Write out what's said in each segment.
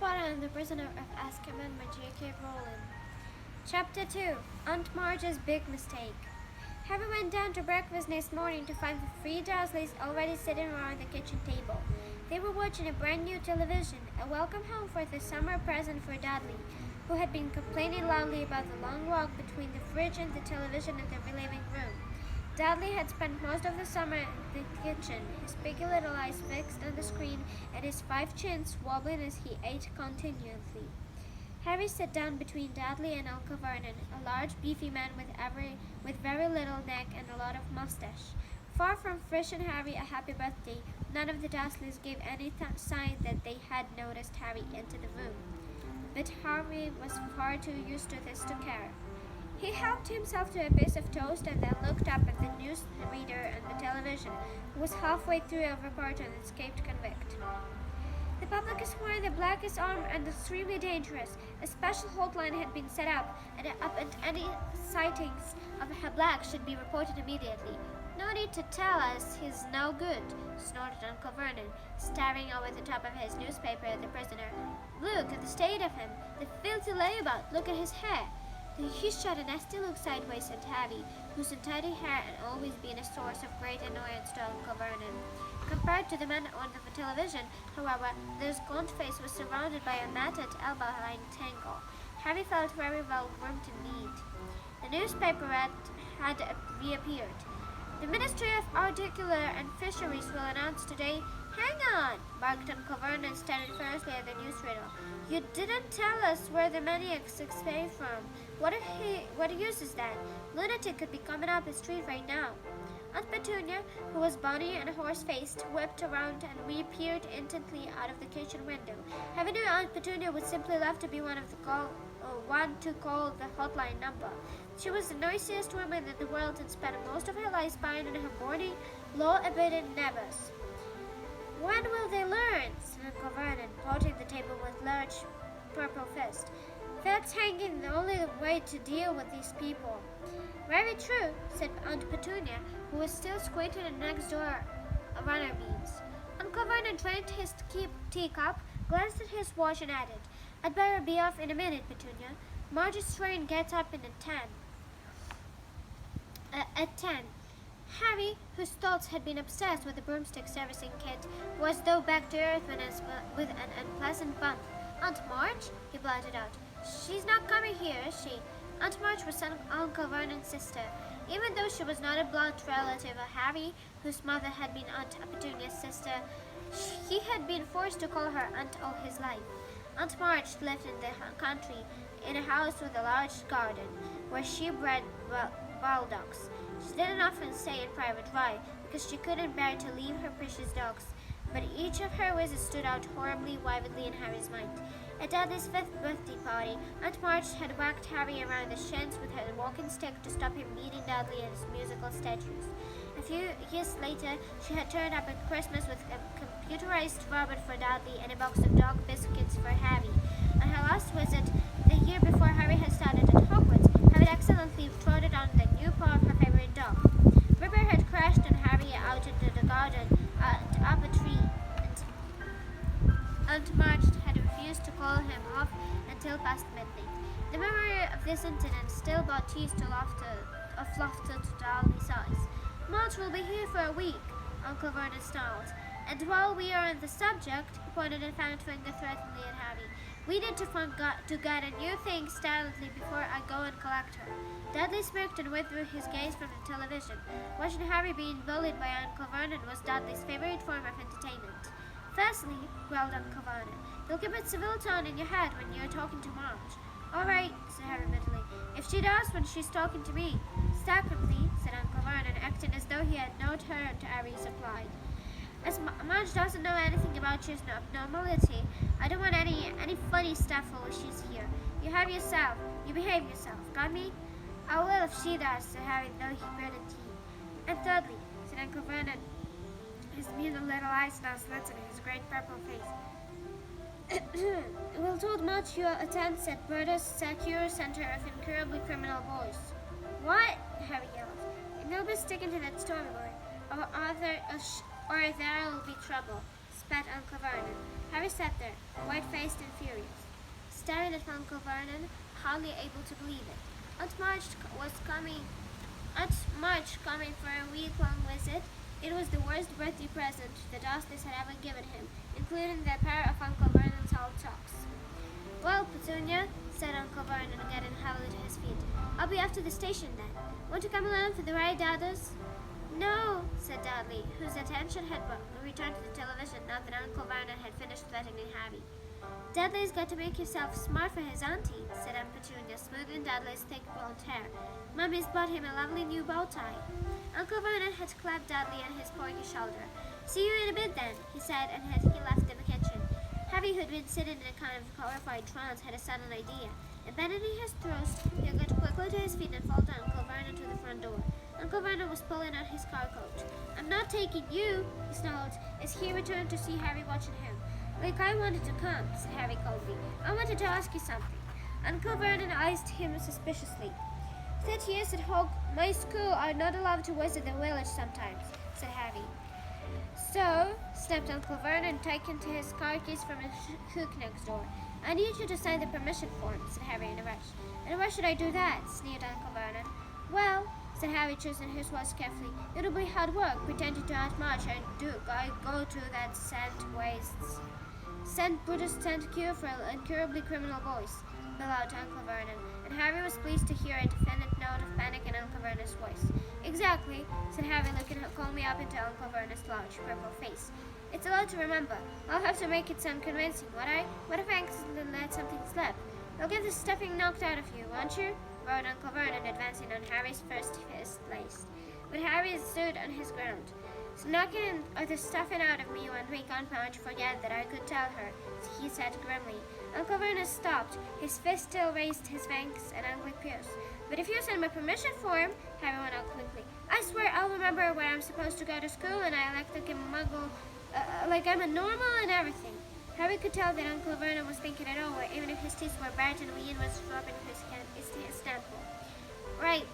Potter and the Prisoner of Azkaban by J.K. Rowling. Chapter 2. Aunt Marge's Big Mistake. Harry went down to breakfast next morning to find the three Dursleys already sitting around the kitchen table. They were watching a brand new television, a welcome home for the summer present for Dudley, who had been complaining loudly about the long walk between the fridge and the television in the living room. Dudley had spent most of the summer in the kitchen, his piggy little eyes fixed on the screen and his 5 chins wobbling as he ate continually. Harry sat down between Dudley and Uncle Vernon, a large beefy man with very little neck and a lot of mustache. Far from wishing Harry a happy birthday, none of the Dursleys gave any sign that they had noticed Harry enter the room. But Harry was far too used to this to care. He helped himself to a piece of toast and then looked up at the newsreader on the television, who was halfway through a report on an escaped convict. The public is wearing the blackest arm and extremely dangerous. A special hotline had been set up, and any sightings of a black should be reported immediately. No need to tell us he's no good, snorted Uncle Vernon, staring over the top of his newspaper at the prisoner. Look at the state of him, the filthy layabout, look at his hair. He shot a nasty look sideways at Harry, whose untidy hair had always been a source of great annoyance to Uncle Vernon. Compared to the man on the television, however, this gaunt face was surrounded by a matted elbow-line tangle. Harry felt very well groomed indeed. The newspaper had reappeared. The Ministry of Agriculture and Fisheries will announce today. Hang on, barked Uncle Vernon, staring fiercely at the newsreader. You didn't tell us where the maniacs escaped from. What use is that? Lunatic could be coming up the street right now. Aunt Petunia, who was bonny and horse-faced, whipped around and reappeared instantly out of the kitchen window. Harry knew Aunt Petunia would simply love to be one to call the hotline number. She was the noisiest woman in the world and spent most of her life spying on her bony, law-abiding neighbors. When will they learn? Said Uncle Vernon, pounding the table with large purple fist. That's hanging the only way to deal with these people. Very true, said Aunt Petunia, who was still squinting at next door runner beans. Uncle Vernon drained his teacup, glanced at his watch and added, I'd better be off in a minute, Petunia. Marge's train gets up in at 10. Harry, whose thoughts had been obsessed with the broomstick servicing kit, was though back to earth with an unpleasant bump. Aunt Marge? He blurted out. She's not coming here, is she? Aunt Marge was Uncle Vernon's sister. Even though she was not a blood relative of Harry, whose mother had been Aunt Petunia's sister, he had been forced to call her aunt all his life. Aunt Marge lived in the country, in a house with a large garden, where she bred wild dogs. She didn't often stay in private why, because she couldn't bear to leave her precious dogs, but each of her wishes stood out horribly vividly in Harry's mind. At Dudley's 5th birthday party, Aunt Marge had whacked Harry around the shins with her walking stick to stop him beating Dudley at his musical statues. A few years later, she had turned up at Christmas with a computerized robot for Dudley and a box of dog biscuits for Harry. On her last visit, the year before Harry had started at Hogwarts, Harry had accidentally trotted on the new paw of her favorite dog. Ripper had crashed on Harry out into the garden, up a tree, and Aunt Marge had refused to call him off until past midnight. The memory of this incident still brought tears of laughter to Dudley's eyes. Marge will be here for a week, Uncle Vernon snarled. And while we are on the subject, he pointed a fat finger threateningly at Harry, we need to get a new thing silently before I go and collect her. Dudley smirked and withdrew his gaze from the television. Watching Harry being bullied by Uncle Vernon was Dudley's favorite form of entertainment. Firstly, growled Uncle Vernon, you'll keep a civil tone in your head when you're talking to Marge. All right, said Harry bitterly, if she does when she's talking to me. Secondly, said Uncle Vernon, acting as though he had no terror to Harry's reply. As Marge doesn't know anything about your abnormality, I don't want any funny stuff while she's here. You have yourself. You behave yourself. Got me? I will if she does, said Harry, though he gritted teeth. And thirdly, said Uncle Vernon, his mean little eyes now slitting in his great purple face. We'll told Marge your attempts at Britain's secure center of incurably criminal boys. What? Harry yelled. And they'll be sticking to that storyboard, or there'll be trouble, spat Uncle Vernon. Harry sat there, white-faced and furious, staring at Uncle Vernon, hardly able to believe it. Aunt Marge coming for a week-long visit. It was the worst birthday present the Dursleys had ever given him, including their pair of Uncle Vernon's old socks. Well, Petunia, said Uncle Vernon, getting heavily to his feet, I'll be off to the station then. Want to come along for the ride, Daddles? No, said Dudley, whose attention had returned to the television now that Uncle Vernon had finished threatening Harry. Dudley's got to make himself smart for his auntie, said Aunt Petunia, smoothing Dudley's thick blonde hair. Mummy's bought him a lovely new bow tie. Uncle Vernon had clapped Dudley on his porky shoulder. See you in a bit then, he said, and had he left in the kitchen. Harry, who had been sitting in a kind of horrified trance, had a sudden idea. Abandoning his thirst, he got quickly to his feet and followed Uncle Vernon to the front door. Uncle Vernon was pulling on his car coat. I'm not taking you, he snarled, as he returned to see Harry watching him. Like I wanted to come, said Harry coldly. I wanted to ask you something. Uncle Vernon eyed him suspiciously. 30 years at Hogg, my school are not allowed to visit the village sometimes, said Harry. So, snapped Uncle Vernon, taking to his car keys from a hook next door. I need you to sign the permission form, said Harry in a rush. And why should I do that? Sneered Uncle Vernon. Well, said Harry, choosing his words carefully, it'll be hard work pretending to Aunt Marge and go to that St. Buddhist cure for incurably criminal boys, bellowed Uncle Vernon, and Harry was pleased to hear a definite note of panic in Uncle Vernon's voice. Exactly, said Harry, looking calmly up into Uncle Vernon's large, purple face. It's a lot to remember. I'll have to make it sound convincing, won't I? What if I accidentally let something slip? You'll get the stuffing knocked out of you, won't you? Roared Uncle Vernon, advancing on Harry's first fist laced. But Harry stood on his ground. So knocking the stuffing out of me won't make Aunt Marge forget that I could tell her, he said grimly. Uncle Vernon stopped, his fist still raised his fangs and ugly pierce. But if you send my permission form, Harry went on quickly, I swear I'll remember where I'm supposed to go to school and I'll act like a muggle, like I'm a normal and everything. Harry could tell that Uncle Vernon was thinking it over, even if his teeth were bright and Ian was dropping his stample. Right,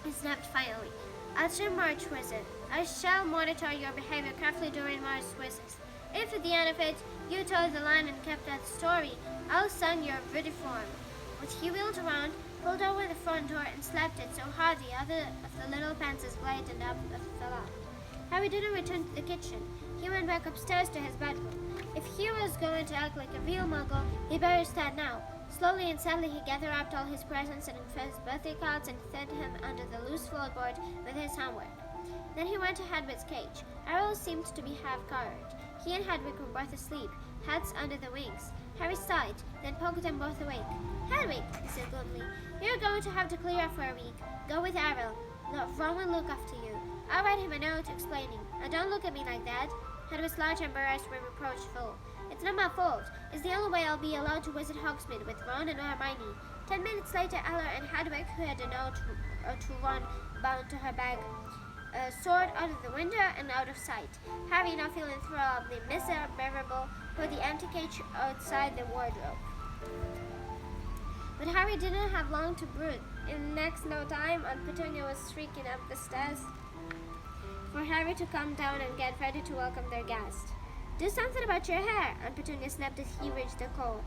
he snapped finally. After March visit, I shall monitor your behavior carefully during March visits. If at the end of it, you toed the line and kept that story, I'll sign your pretty form. But he wheeled around, pulled over the front door, and slapped it so hard the other of the little pencils glided up the lot. Harry didn't return to the kitchen. He went back upstairs to his bedroom. If he was going to act like a real muggle, he better start now. Slowly and sadly he gathered up all his presents and his birthday cards and set him under the loose floorboard with his homework. Then he went to Hedwig's cage. Errol seemed to be half-covered. He and Hedwig were both asleep, heads under the wings. Harry sighed, then poked them both awake. Hedwig, he said gloomily, you're going to have to clear up for a week. Go with Errol. Ron will look after you. I'll write him a note explaining. Now don't look at me like that. Hedwig's large eyebrows were reproachful. It's not my fault. It's the only way I'll be allowed to visit Hogsmeade with Ron and Hermione. 10 minutes later, Ella and Hedwig, who had a note to Ron bound to her bag, soared out of the window and out of sight. Harry, now feeling thoroughly miserable, put the empty cage outside the wardrobe. But Harry didn't have long to brood. In next no time, Aunt Petunia was shrieking up the stairs for Harry to come down and get ready to welcome their guest. Do something about your hair, Aunt Petunia snapped as he reached the call.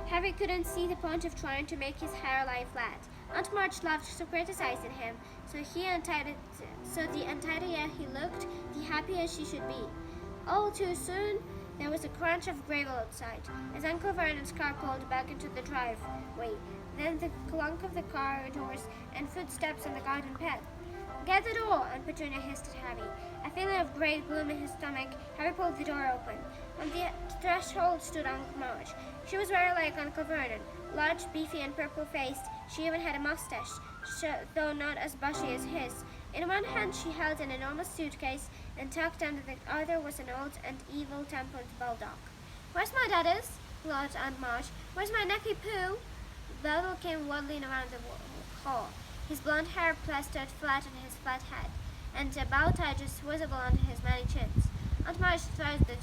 Harry couldn't see the point of trying to make his hair lie flat. Aunt Marge loved to criticize him, so the untidier he looked, the happier she should be. All too soon, there was a crunch of gravel outside, as Uncle Vernon's car pulled back into the driveway, then the clunk of the car doors and footsteps in the garden path. Get the door, Aunt Petunia hissed at Harry. A feeling of great gloom in his stomach, Harry pulled the door open. On the threshold stood Aunt Marge. She was very like Uncle Vernon, large, beefy, and purple-faced. She even had a mustache, though not as bushy as his. In one hand she held an enormous suitcase, and tucked under the other was an old and evil-tempered bulldog. Where's my daddies? Glowed Aunt Marge. Where's my necky Pooh? Belleville came waddling around the hall, his blonde hair plastered flat on his flat head, and a bow tie just visible under his many chins. Aunt Marge thrust the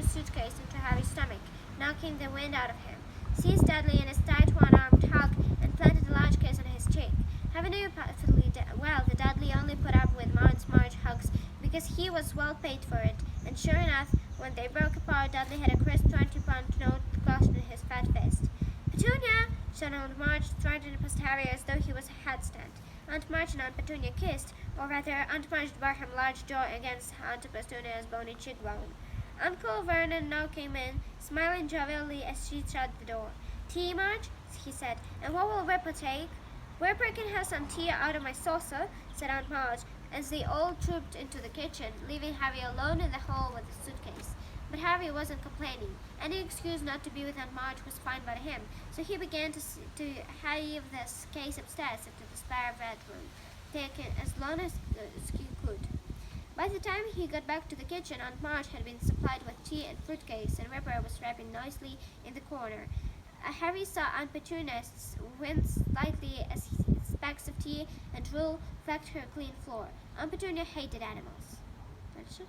suitcase into Harry's stomach, knocking the wind out of him, seized Dudley in his tight one-armed hug, and planted a large kiss on his cheek. Harry knew perfectly well that Dudley only put up with Aunt Marge hugs because he was well paid for it, and sure enough, When they broke apart, Dudley had a crisp 20-pound note clutched in his fat fist. Petunia! Shouted Aunt Marge, striding past Harry as though he was a headstand. Aunt Marge and Aunt Petunia kissed, or rather, Aunt Marge bore her large jaw against Aunt Petunia's bony cheekbone. Uncle Vernon now came in, smiling jovially as she shut the door. Tea, Marge? He said. And what will Ripper take? Ripper can have some tea out of my saucer, said Aunt Marge, as they all trooped into the kitchen, leaving Harry alone in the hall with the suitcase. But Harry wasn't complaining. Any excuse not to be with Aunt Marge was fine by him, so he began to heave this case upstairs into the spare bedroom, taking as long as he could. By the time he got back to the kitchen, Aunt Marge had been supplied with tea and fruitcakes, and Ripper was rapping noisily in the corner. Harry saw Aunt Petunia wince slightly as specks of tea and drool flecked her clean floor. Aunt Petunia hated animals. That's it.